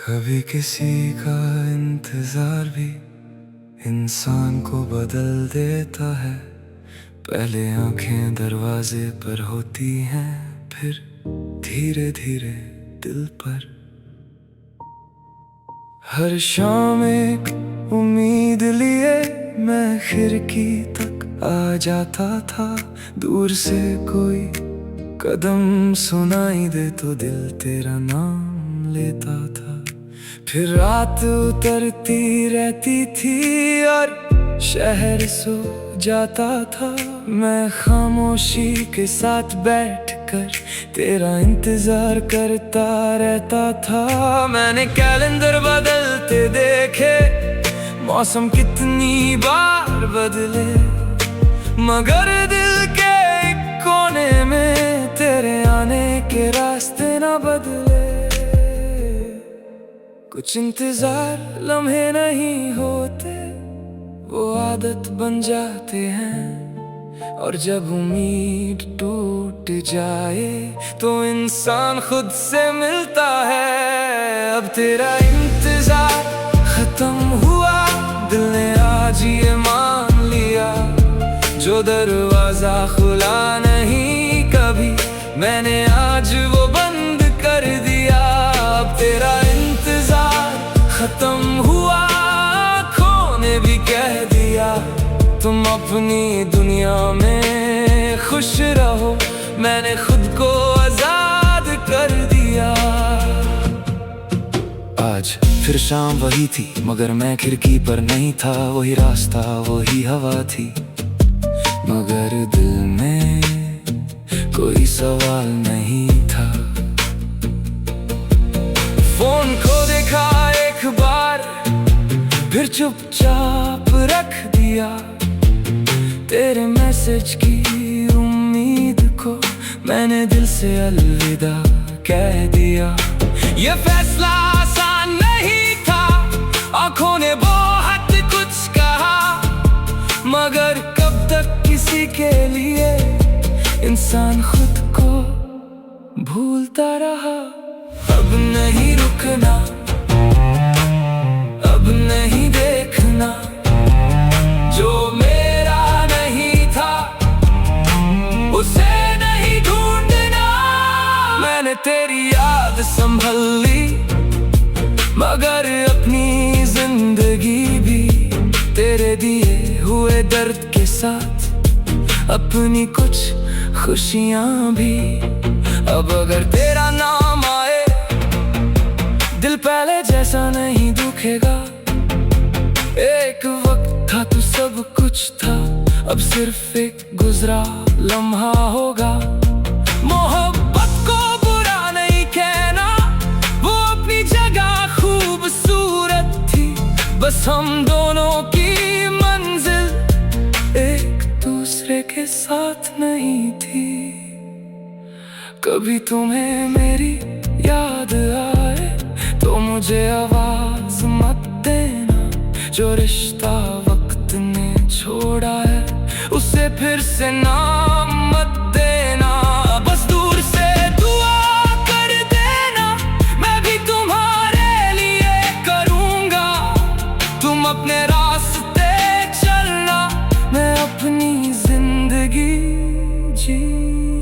कभी किसी का इंतजार भी इंसान को बदल देता है। पहले आंखें दरवाजे पर होती हैं, फिर धीरे धीरे दिल पर। हर शाम एक उम्मीद लिए मैं खिड़की तक आ जाता था। दूर से कोई कदम सुनाई दे तो दिल तेरा नाम लेता था। फिर रात उतरती रहती थी और शहर सो जाता था। मैं खामोशी के साथ बैठकर तेरा इंतजार करता रहता था। मैंने कैलेंडर बदलते देखे, मौसम कितनी बार बदले, मगर दिल के एक कोने में तेरे आने के रास्ते ना बदले। कुछ इंतजार लम्हे नहीं होते, वो आदत बन जाते हैं। और जब उम्मीद टूट जाए तो इंसान खुद से मिलता है। अब तेरा इंतजार खत्म हुआ, दिल ने आज ये मान लिया। जो दरवाजा खुला नहीं कभी, मैंने आज वो बंद कर दिया। अब तेरा इंतजार खत्म हुआ, आँखों ने भी कह दिया तुम अपनी दुनिया में खुश रहो। मैंने खुद को आजाद कर दिया। आज फिर शाम वही थी, मगर मैं खिड़की पर नहीं था। वही रास्ता वही हवा थी, मगर दिल में कोई सवाल नहीं था। फोन को देखा एक बार, फिर चुपचाप रख दिया। तेरे मैसेज की उम्मीद को मैंने दिल से अलविदा कह दिया। ये फैसला आसान नहीं था, आंखों ने बहुत कुछ कहा, मगर कब तक किसी के लिए इंसान खुद को भूलता रहा। अब नहीं रुकना, अब नहीं देखना, जो मेरा नहीं था उसे नहीं ढूंढना। मैंने तेरी याद संभल ली, मगर अपनी जिंदगी भी तेरे दिए हुए दर्द के साथ, अपनी कुछ खुशियां भी। अब अगर तेरा नाम आए, दिल पहले जैसा नहीं दुखेगा। एक वक्त था तू सब कुछ था, अब सिर्फ एक गुजरा लम्हा होगा। मोहब्बत को बुरा नहीं कहना, वो अपनी जगह खूबसूरत थी। बस हम दोनों की मंजिल एक दूसरे के साथ नहीं थी। कभी तुम्हें मेरी याद आए तो मुझे आवाज मत देना। जो रिश्ता वक्त ने छोड़ा है, उसे फिर से नाम मत देना। बस दूर से दुआ कर देना, मैं भी तुम्हारे लिए करूँगा। तुम अपने रास्ते चलना, मैं अपनी जिंदगी जी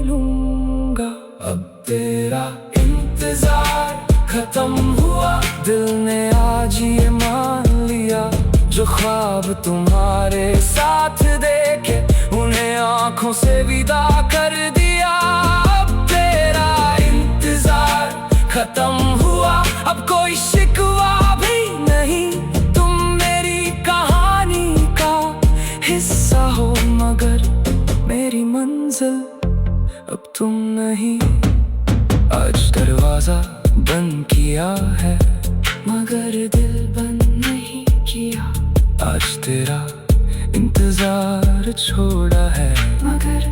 लूँगा। अब तेरा इंतजार खत्म हुआ, दिल ने आज ये मान लिया। जो ख्वाब तुम्हारे साथ देखे, उन्हें आंखों से विदा कर दिया। अब तेरा इंतजार खत्म हुआ, अब कोई शिकवा भी नहीं। तुम मेरी कहानी का हिस्सा हो, मगर मेरी मंजिल अब तुम नहीं। आज दरवाजा बंद किया है, मगर दिल बंद नहीं किया। आज तेरा इंतजार छोड़ा है, मगर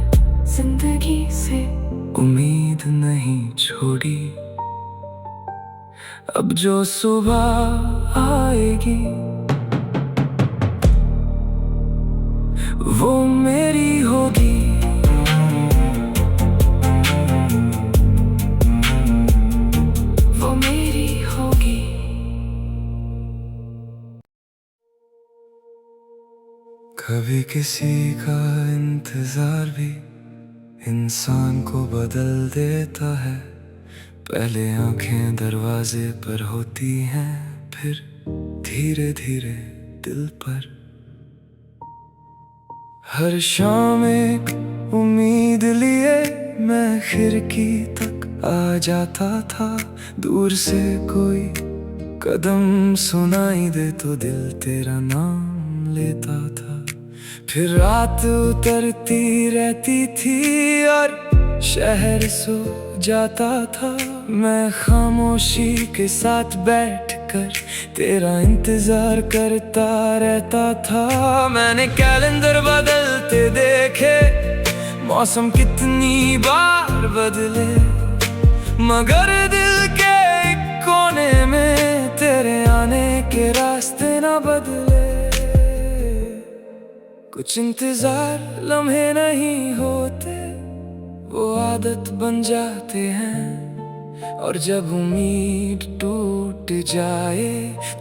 जिंदगी से उम्मीद नहीं छोड़ी। अब जो सुबह आएगी वो मेरी होगी। वो मेरी होगी। कभी किसी का इंतजार भी इंसान को बदल देता है। पहले आंखें दरवाजे पर होती हैं, फिर धीरे धीरे दिल पर। हर शाम एक उम्मीद लिए मैं खिड़की तक आ जाता था। दूर से कोई कदम सुनाई दे तो दिल तेरा नाम लेता था। फिर रात उतरती रहती थी और शहर सो जाता था। मैं खामोशी के साथ बैठकर तेरा इंतजार करता रहता था। मैंने कैलेंडर बदलते देखे, मौसम कितनी बार बदले, मगर दिल के एक कोने में तेरे आने के रास्ते ना बदले। कुछ इंतजार लम्हे नहीं होते, वो आदत बन जाते हैं। और जब उम्मीद टूट जाए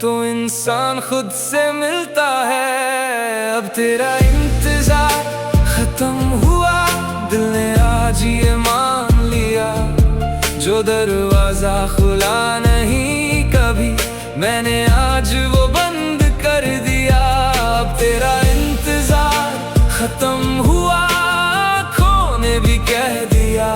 तो इंसान खुद से मिलता है। अब तेरा इंतजार खत्म हुआ, दिल ने आज ये मान लिया। जो दरवाजा खुला नहीं कभी, मैंने आज वो बंद कर दिया। अब तेरा इंतजार खत्म हुआ, आँखों ने भी कह दिया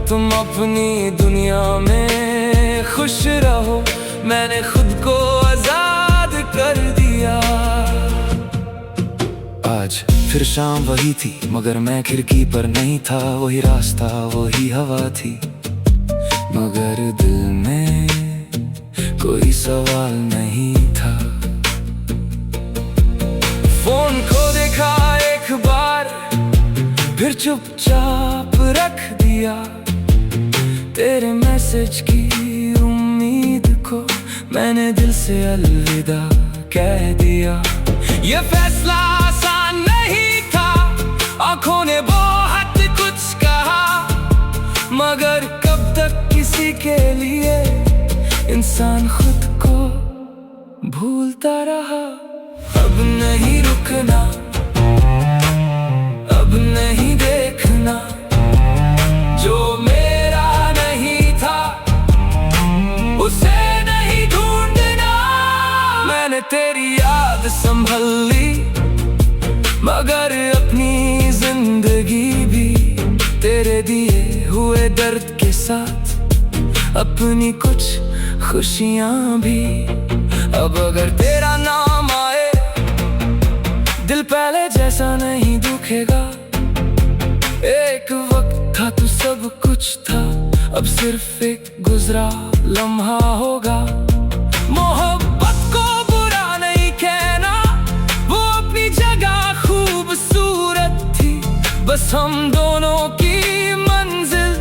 तुम अपनी दुनिया में खुश रहो। मैंने खुद को आजाद कर दिया। आज फिर शाम वही थी, मगर मैं खिड़की पर नहीं था। वही रास्ता वही हवा थी, मगर दिल में कोई सवाल नहीं था। फोन को देखा एक बार, फिर चुपचाप रख दिया। तेरे मैसेज की उम्मीद को मैंने दिल से अलविदा कह दिया। ये फैसला आसान नहीं था, आंखों ने बहुत कुछ कहा, मगर कब तक किसी के लिए इंसान खुद को भूलता रहा। अब नहीं रुकना, अब नहीं देखना, जो मेरा नहीं था उसे नहीं ढूंढना। मैंने तेरी याद संभल ली, मगर अपनी जिंदगी भी तेरे दिए हुए दर्द के साथ, अपनी कुछ खुशियां भी। अब अगर तेरा नाम आए, दिल पहले जैसा नहीं दुखेगा। एक वक्त था तू सब कुछ था, अब सिर्फ एक गुजरा लम्हा होगा। मोहब्बत को बुरा नहीं कहना, वो अपनी जगह खूबसूरत थी। बस हम दोनों की मंजिल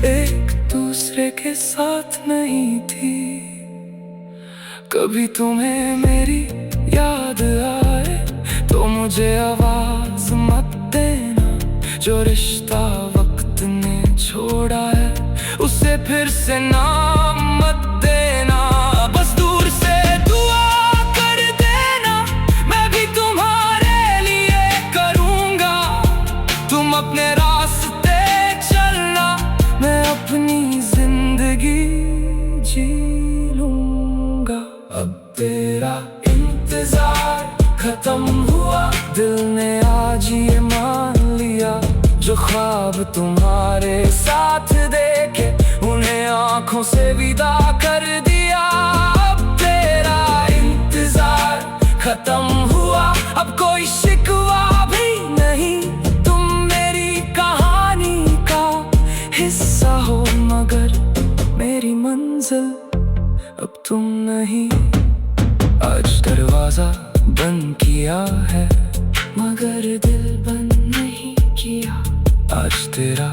एक दूसरे के साथ नहीं थी। कभी तुम्हें मेरी याद आए तो मुझे आवाज मत देना। जो रिश्ता वक्त ने छोड़ा है, उसे फिर से नाम मत देना। बस दूर से दुआ कर देना, मैं भी तुम्हारे लिए करूँगा। तुम अपने रास्ते चलना, मैं अपनी जिंदगी जी लूँगा। अब तेरा इंतजार खत्म हुआ, दिल ने आज ये मान लिया। जो ख्वाब तुम्हारे साथ देखे, उन्हें आंखों से विदा कर दिया। अब तेरा इंतजार खत्म हुआ, अब कोई शिकवा भी नहीं। तुम मेरी कहानी का हिस्सा हो, मगर मेरी मंजिल अब तुम नहीं। आज दरवाजा बंद किया है, मगर दिल बंद नहीं किया। आज तेरा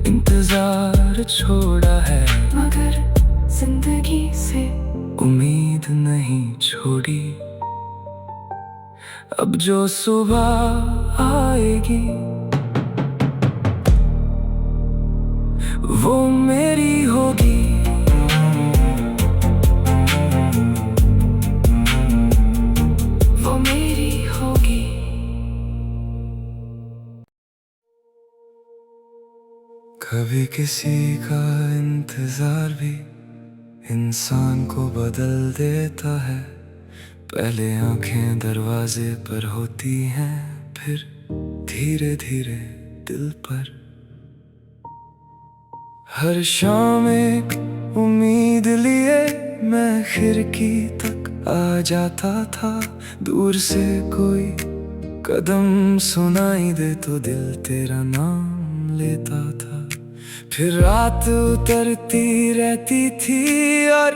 इंतजार छोड़ा है, मगर जिंदगी से उम्मीद नहीं छोड़ी। अब जो सुबह आएगी वो मेरी होगी। वो मेरी होगी। कभी किसी का इंतजार भी इंसान को बदल देता है। पहले आंखें दरवाजे पर होती हैं, फिर धीरे धीरे दिल पर। हर शाम एक उम्मीद लिए मैं खिड़की तक आ जाता था। दूर से कोई कदम सुनाई दे तो दिल तेरा नाम लेता था। फिर रात उतरती रहती थी और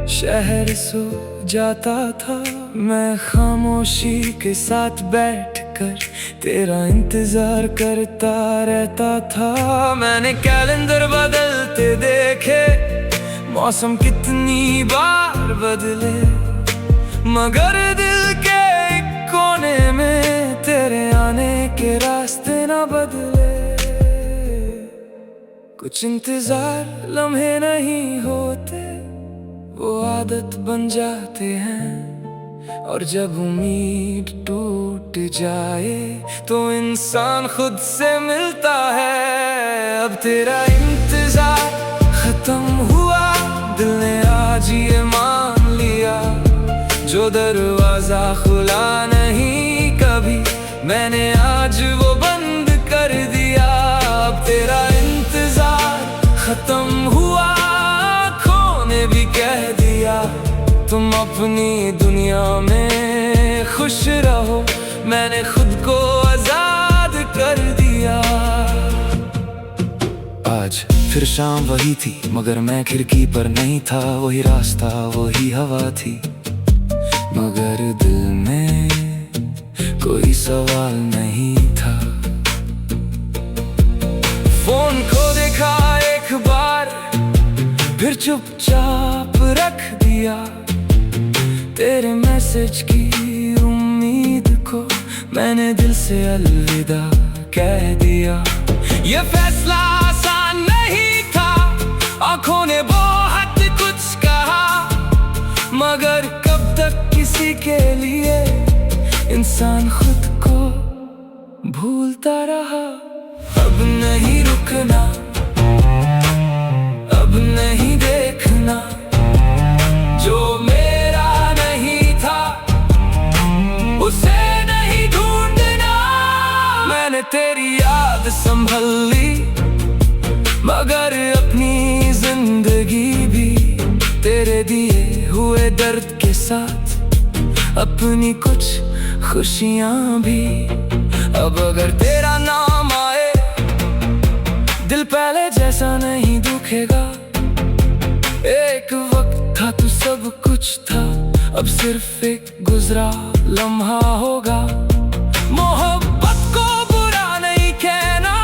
शहर सो जाता था। मैं खामोशी के साथ बैठकर तेरा इंतजार करता रहता था। मैंने कैलेंडर बदलते देखे, मौसम कितनी बार बदले, मगर दिल के एक कोने में तेरे आने के रास्ते ना बदले। कुछ इंतजार लम्हे नहीं होते, वो आदत बन जाते हैं। और जब उम्मीद टूट जाए तो इंसान खुद से मिलता है। अब तेरा इंतजार खत्म हुआ, दिल ने आज ये मान लिया। जो दरवाजा खुला नहीं कभी, मैंने आज वो बंद कर दिया। अब तेरा इंतजार खत्म हुआ, आँखों ने भी कह दिया तुम अपनी दुनिया में खुश रहो। मैंने खुद को आजाद कर दिया। आज फिर शाम वही थी, मगर मैं खिड़की पर नहीं था। वही रास्ता वही हवा थी, मगर दिल में कोई सवाल नहीं था। फोन को देखा एक बार, फिर चुपचाप रख दिया। तेरे मैसेज की उम्मीद को मैंने दिल से अलविदा कह दिया। ये फैसला आसान नहीं था, आंखों ने बहुत कुछ कहा, मगर कब तक किसी के लिए इंसान खुद को भूलता रहा। अब नहीं रुकना, अब नहीं देखना, जो मेरा नहीं था उसे नहीं ढूंढना। मैंने तेरी याद संभल ली, मगर अपनी जिंदगी भी तेरे दिए हुए दर्द के साथ, अपनी कुछ खुशियां भी। अब अगर तेरा नाम आए, दिल पहले जैसा नहीं दुखेगा। एक वक्त था तू सब कुछ था, अब सिर्फ एक गुजरा लम्हा होगा। मोहब्बत को बुरा नहीं कहना,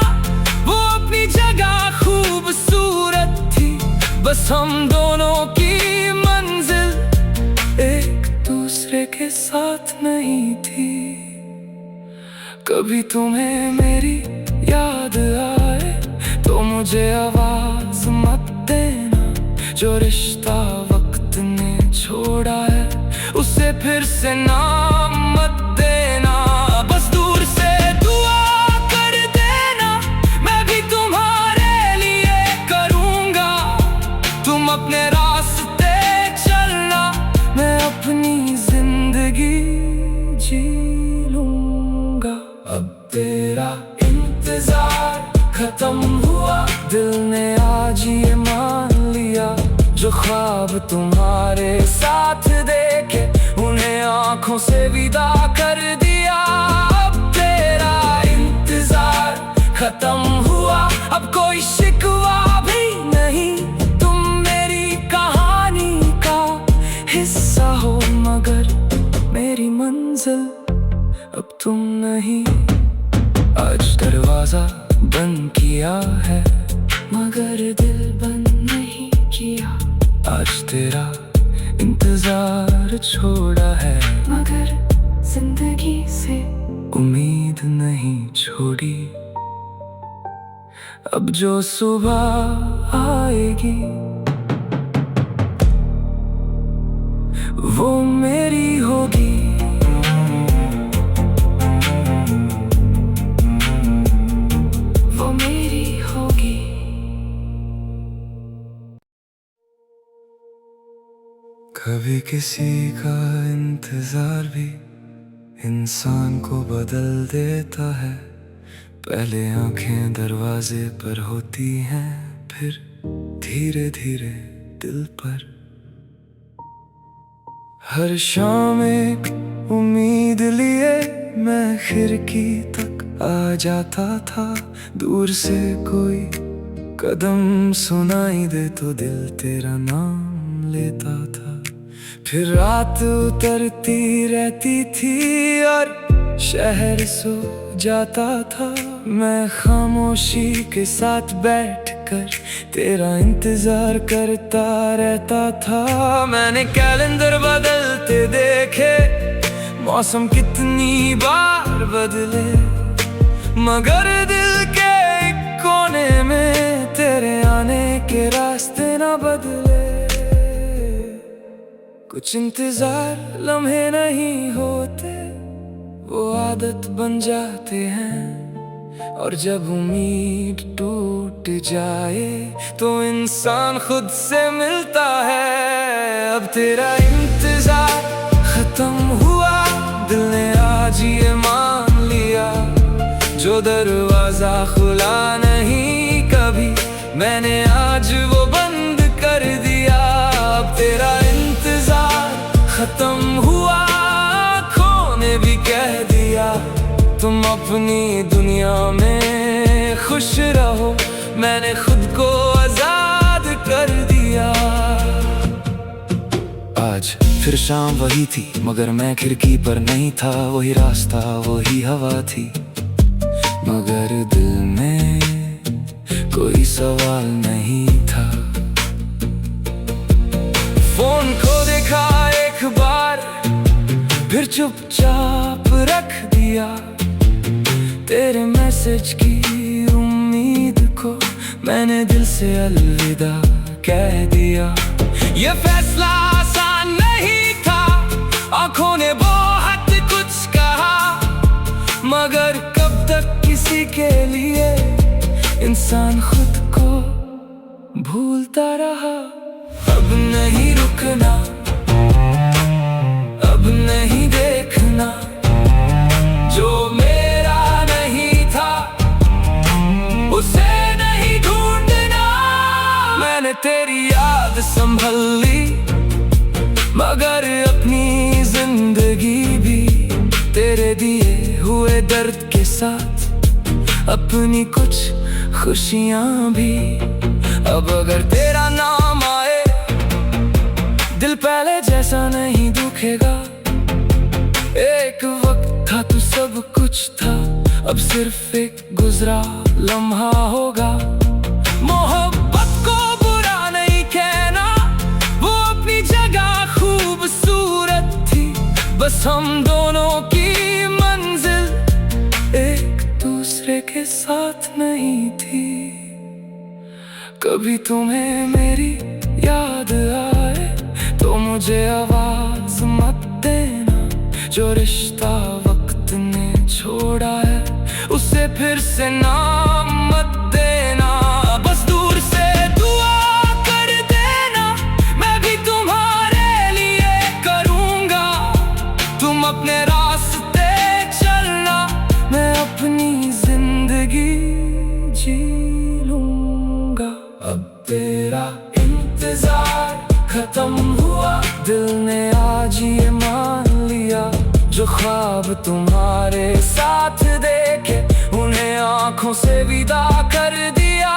वो अपनी जगह खूबसूरत थी। बस हम दोनों की मंजिल एक दूसरे के साथ नहीं थी। कभी तुम्हें मेरी याद आए तो मुझे आवाज मत देना। जो रिश्ता वक्त ने छोड़ा है, उसे फिर से नाम मत देना। बस दूर से दुआ कर देना, मैं भी तुम्हारे लिए करूँगा। तुम अपने रास्ते चलना, मैं अपनी जिंदगी जी लूँगा। अब तेरा इंतजार खत्म हुआ, दिल ने आज ये मान लिया। जो ख्वाब तुम्हारे साथ देखे, उन्हें आंखों से विदा कर दिया। अब तेरा इंतजार खत्म हुआ, अब कोई शिकवा भी नहीं। तुम मेरी कहानी का हिस्सा हो, मगर मेरी मंजिल अब तुम नहीं। आज दरवाजा बंद किया है, मगर दिल बंद नहीं किया। आज तेरा इंतजार छोड़ा है, मगर जिंदगी से उम्मीद नहीं छोड़ी। अब जो सुबह आएगी वो मेरी होगी। वो मेरी होगी। कभी किसी का इंतजार भी इंसान को बदल देता है। पहले आंखें दरवाजे पर होती हैं, फिर धीरे धीरे दिल पर। हर शाम एक उम्मीद लिए मैं खिड़की तक आ जाता था। दूर से कोई कदम सुनाई दे तो दिल तेरा नाम लेता था। फिर रात उतरती रहती थी और शहर सो जाता था। मैं खामोशी के साथ बैठकर तेरा इंतजार करता रहता था। मैंने कैलेंडर बदलते देखे, मौसम कितनी बार बदले, मगर दिल के एक कोने में तेरे आने के रास्ते ना बदले। कुछ इंतजार लम्हे नहीं होते, वो आदत बन जाते हैं। और जब उम्मीद टूट जाए तो इंसान खुद से मिलता है। अब तेरा इंतजार खत्म हुआ, दिल ने आज ये मान लिया। जो दरवाजा खुला नहीं कभी, मैंने आज वो बंद कर दिया। अब तेरा इंतजार खत्म हुआ, आँखों ने भी कह दिया तुम अपनी दुनिया में खुश रहो। मैंने खुद को आजाद कर दिया। आज फिर शाम वही थी, मगर मैं खिड़की पर नहीं था। वही रास्ता वही हवा थी, मगर दिल में कोई सवाल नहीं था। फोन को देखा एक बार, फिर चुपचाप रख दिया। तेरे मैसेज की उम्मीद को मैंने दिल से अलविदा कह दिया। ये फैसला आसान नहीं था, आंखों ने बहुत कुछ कहा, मगर कब तक किसी के लिए इंसान खुद को भूलता रहा। अब नहीं रुकना, अब नहीं देखना, जो मेरा नहीं था उसे नहीं ढूंढना। मैंने तेरी याद संभल ली, मगर अपनी जिंदगी भी तेरे दिए हुए दर्द के साथ, अपनी कुछ खुशियां भी। अब अगर तेरा नाम आए, दिल पहले जैसा नहीं दुखेगा। एक वक्त था तू सब कुछ था, अब सिर्फ एक गुजरा लम्हा होगा। मोहब्बत को बुरा नहीं कहना, वो अपनी जगह खूबसूरत थी। बस हम दोनों की मंजिल एक दूसरे के साथ नहीं थी। कभी तुम्हें मेरी याद आए तो मुझे आवाज मत देना। जो रिश्ता वक्त ने छोड़ा है, उसे फिर से नाम मत देना। बस दूर से दुआ कर देना, मैं भी तुम्हारे लिए करूँगा। तुम अपने रास्ते चलना, मैं अपनी जिंदगी जी लूँगा। अब तेरा इंतजार खत्म हुआ, दिल ने आज ये मान लिया। जो ख्वाब तुम्हारे साथ देखे, उन्हें आंखों से विदा कर दिया।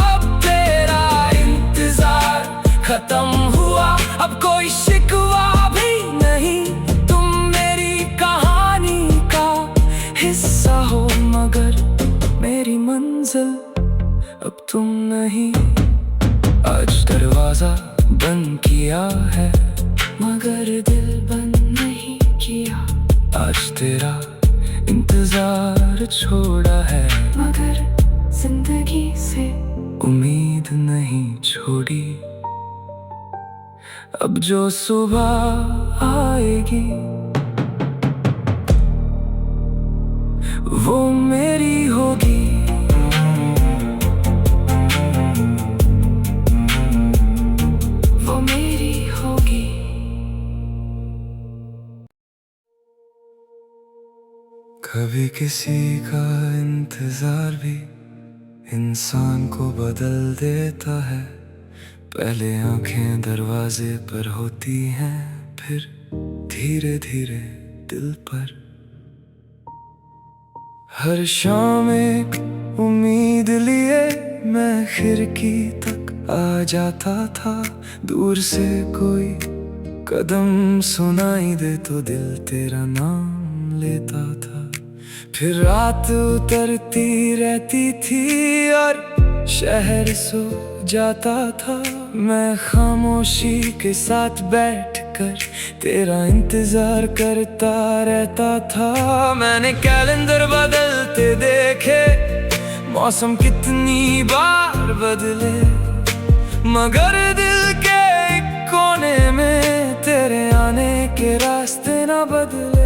अब तेरा इंतजार खत्म हुआ, अब कोई शिकवा भी नहीं। तुम मेरी कहानी का हिस्सा हो, मगर मेरी मंजिल अब तुम नहीं। आज दरवाजा बंद किया है, मगर दिल बंद नहीं किया। आज तेरा इंतजार छोड़ा है, मगर जिंदगी से उम्मीद नहीं छोड़ी। अब जो सुबह आएगी वो मेरी होगी। वो मेरी होगी। कभी किसी का इंतजार भी इंसान को बदल देता है। पहले आंखें दरवाजे पर होती हैं, फिर धीरे धीरे दिल पर। हर शाम एक उम्मीद लिए मैं खिड़की तक आ जाता था। दूर से कोई कदम सुनाई दे तो दिल तेरा नाम लेता था। फिर रात उतरती रहती थी और शहर सो जाता था। मैं खामोशी के साथ बैठकर तेरा इंतजार करता रहता था। मैंने कैलेंडर बदलते देखे, मौसम कितनी बार बदले, मगर दिल के एक कोने में तेरे आने के रास्ते ना बदले।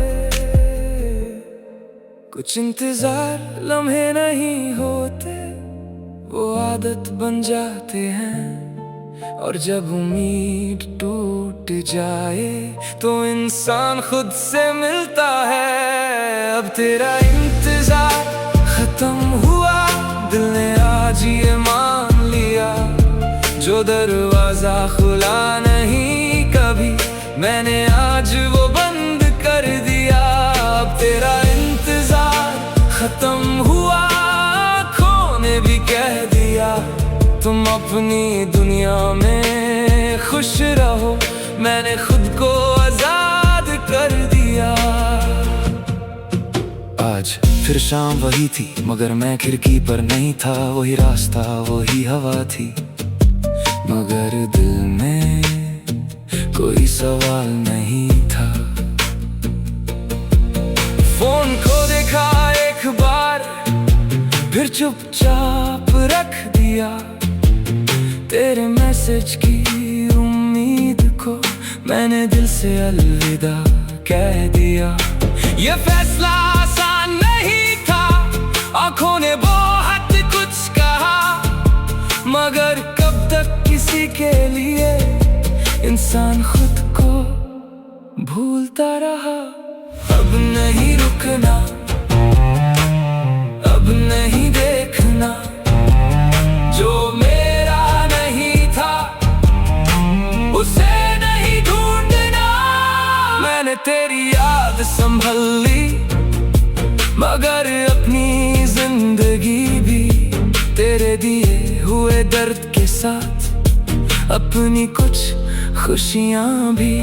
कुछ इंतजार लम्हे नहीं होते, वो आदत बन जाते हैं। और जब उम्मीद टूट जाए तो इंसान खुद से मिलता है। अब तेरा इंतजार खत्म हुआ, दिल ने आज ये मान लिया। जो दरवाजा खुला नहीं कभी, मैंने आज वो बंद कर दिया। अब तेरा इंतजार खत्म हुआ, आँखों ने भी कह दिया तुम अपनी दुनिया में खुश रहो। मैंने खुद को आजाद कर दिया। आज फिर शाम वही थी, मगर मैं खिड़की पर नहीं था। वही रास्ता वही हवा थी, मगर दिल में कोई सवाल नहीं था। फोन को देखा एक बार, फिर चुपचाप रख दिया। तेरे मैसेज की उम्मीद को मैंने दिल से अलविदा कह दिया। ये फैसला आसान नहीं था, आंखों ने बहुत कुछ कहा, मगर कब तक किसी के लिए इंसान खुद को भूलता रहा। अब नहीं रुकना, अब नहीं देखना, जो मेरा नहीं था उसे नहीं ढूंढना। मैंने तेरी याद संभल ली, मगर अपनी जिंदगी भी तेरे दिए हुए दर्द के साथ, अपनी कुछ खुशियां भी।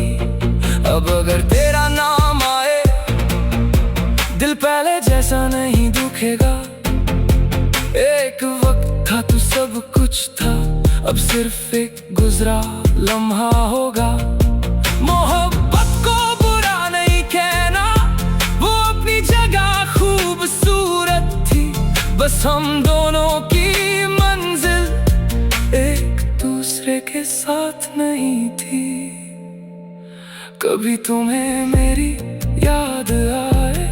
अब अगर तेरा नाम आए, दिल पहले जैसा नहीं दुखेगा। एक वक्त था तू सब कुछ था, अब सिर्फ एक गुजरा लम्हा होगा। मोहब्बत को बुरा नहीं कहना, वो अपनी जगह खूबसूरत थी। बस हम दोनों की मंजिल एक दूसरे के साथ नहीं थी। कभी तुम्हें मेरी याद आए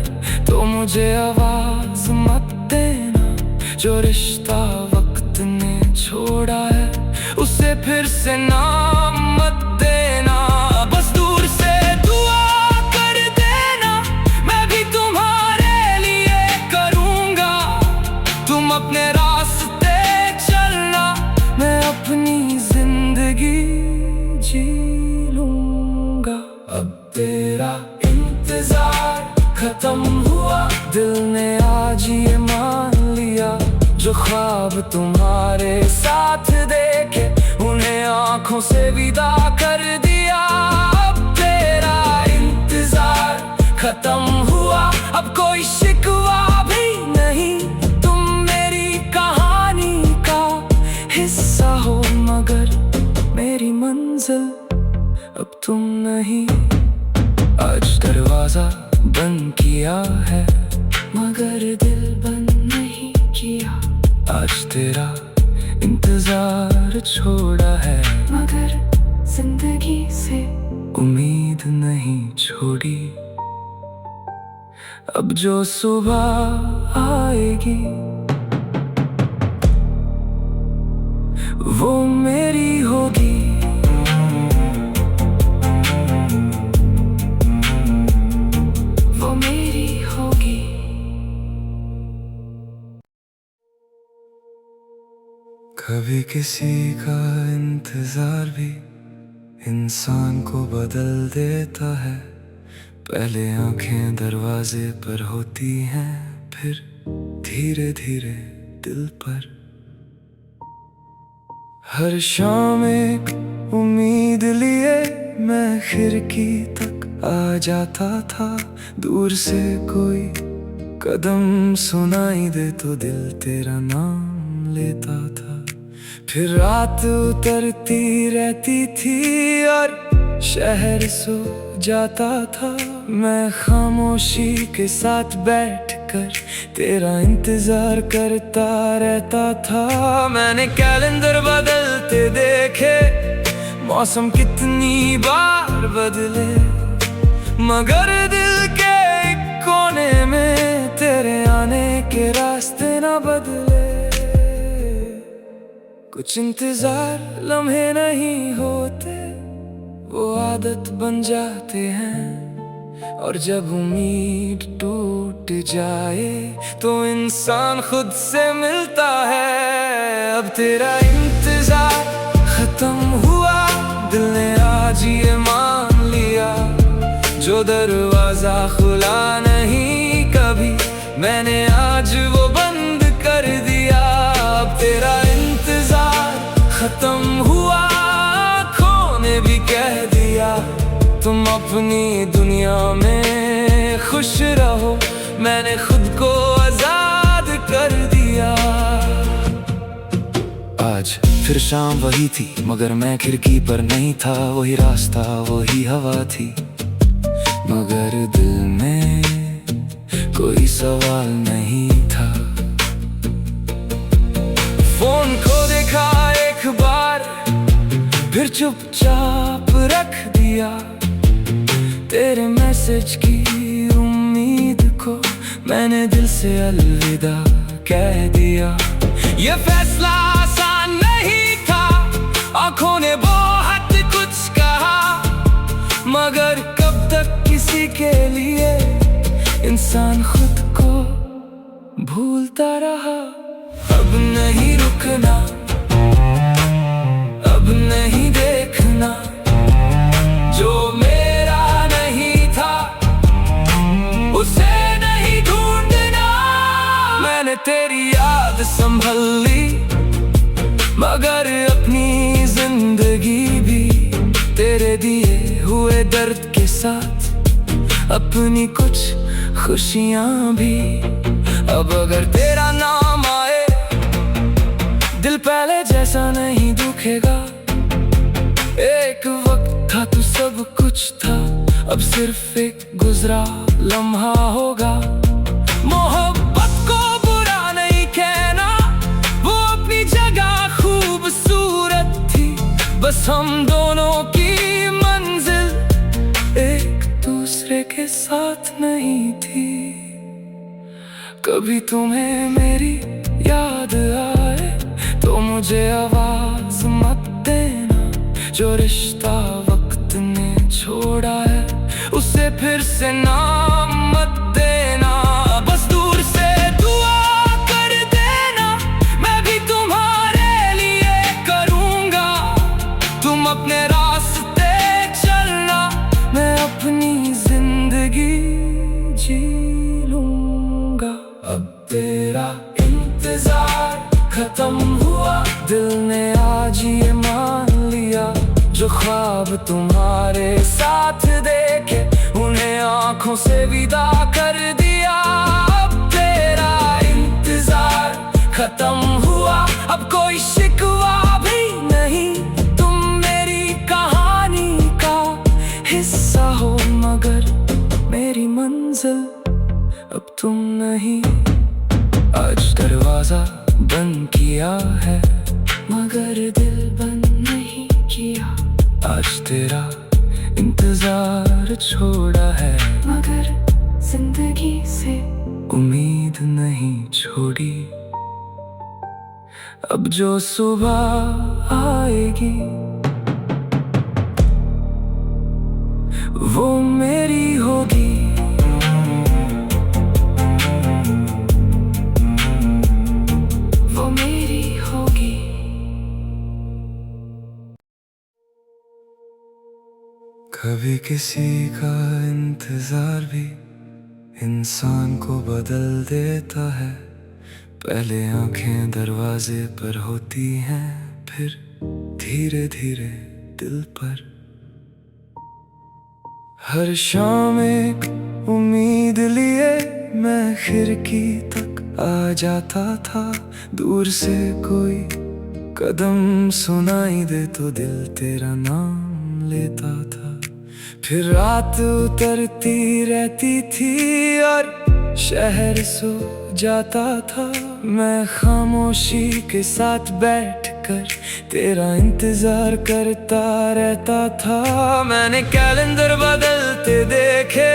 तो मुझे आवाज मत देना। जो रिश्ता वक्त ने छोड़ा है, उसे फिर से नाम मत देना। बस दूर से दुआ कर देना, मैं भी तुम्हारे लिए करूँगा। तुम अपने रास्ते चलना, मैं अपनी जिंदगी जी लूँगा। अब तेरा इंतजार खत्म हुआ, दिल ने आज ये मान लिया। जो ख्वाब तुम्हारे साथ देखे, उन्हें आंखों से विदा कर दिया। अब तेरा इंतजार खत्म हुआ, अब कोई शिकवा भी नहीं। तुम मेरी कहानी का हिस्सा हो, मगर मेरी मंजिल अब तुम नहीं। आज दरवाजा बंद किया है, मगर दिल बंद नहीं किया। आज तेरा इंतजार छोड़ा है, मगर जिंदगी से उम्मीद नहीं छोड़ी। अब जो सुबह आएगी वो मेरी होगी। वो मेरी होगी। किसी का इंतजार भी इंसान को बदल देता है। पहले आंखें दरवाजे पर होती हैं, फिर धीरे धीरे दिल पर। हर शाम एक उम्मीद लिए मैं खिड़की तक आ जाता था। दूर से कोई कदम सुनाई दे तो दिल तेरा नाम लेता था। फिर रात उतरती रहती थी और शहर सो जाता था। मैं खामोशी के साथ बैठकर तेरा इंतजार करता रहता था। मैंने कैलेंडर बदलते देखे, मौसम कितनी बार बदले, मगर दिल के एक कोने में तेरे आने के रास्ते ना बदले। कुछ इंतजार लम्हे नहीं होते, वो आदत बन जाते हैं। और जब उम्मीद टूट जाए तो इंसान खुद से मिलता है। अब तेरा इंतजार खत्म हुआ, दिल ने आज ये मान लिया। जो दरवाजा खुला नहीं कभी, मैंने आज वो बंद कर दिया। अब तेरा इंतजार खत्म हुआ, आँखों ने भी कह दिया तुम अपनी दुनिया में खुश रहो। मैंने खुद को आजाद कर दिया। आज फिर शाम वही थी, मगर मैं खिड़की पर नहीं था। वही रास्ता वही हवा थी, मगर दिल में कोई सवाल नहीं था। फोन को देखा एक बार, फिर चुपचाप रख दिया। तेरे मैसेज की उम्मीद को मैंने दिल से अलविदा कह दिया। ये फैसला आसान नहीं था, आंखों ने बहुत कुछ कहा, मगर कब तक किसी के लिए इंसान खुद को भूलता रहा। अब नहीं रुकना, अब नहीं देखना, जो मेरा नहीं था उसे नहीं ढूंढना। मैंने तेरी याद संभल ली, मगर अपनी जिंदगी भी तेरे दिए हुए दर्द के साथ, अपनी कुछ खुशियां भी। अब अगर तेरा नाम आए, दिल पहले जैसा नहीं दुखेगा। एक वक्त था तू सब कुछ था, अब सिर्फ एक गुजरा लम्हा होगा। मोहब्बत को बुरा नहीं कहना, वो अपनी जगह खूबसूरत थी। बस हम दोनों की मंजिल एक दूसरे के साथ नहीं थी। कभी तुम्हें मेरी याद आए तो मुझे आवाज मत देना। जो रिश्ता वक्त ने छोड़ा है, उसे फिर से नाम मत देना। बस दूर से दुआ कर देना, मैं भी तुम्हारे लिए करूँगा। तुम अपने रास्ते चलना, मैं अपनी जिंदगी जी लूँगा। अब तेरा इंतजार खत्म हुआ, दिल ने आज ये मान लिया। जो ख्वाब तुम्हारे साथ देखे, उन्हें आंखों से विदा कर दिया। अब तेरा इंतजार खत्म हुआ, अब कोई शिकवा भी नहीं। तुम मेरी कहानी का हिस्सा हो, मगर मेरी मंजिल अब तुम नहीं। आज दरवाजा बंद किया है, मगर दिल बंद नहीं किया। आज तेरा इंतजार छोड़ा है, मगर जिंदगी से उम्मीद नहीं छोड़ी। अब जो सुबह आएगी वो मेरी होगी। वो मेरी होगी। कभी किसी का इंतजार भी इंसान को बदल देता है। पहले आंखें दरवाजे पर होती हैं, फिर धीरे धीरे दिल पर। हर शाम एक उम्मीद लिए मैं खिड़की तक आ जाता था। दूर से कोई कदम सुनाई दे तो दिल तेरा नाम लेता था। फिर रात उतरती रहती थी और शहर सो जाता था। मैं खामोशी के साथ बैठकर तेरा इंतजार करता रहता था। मैंने कैलेंडर बदलते देखे,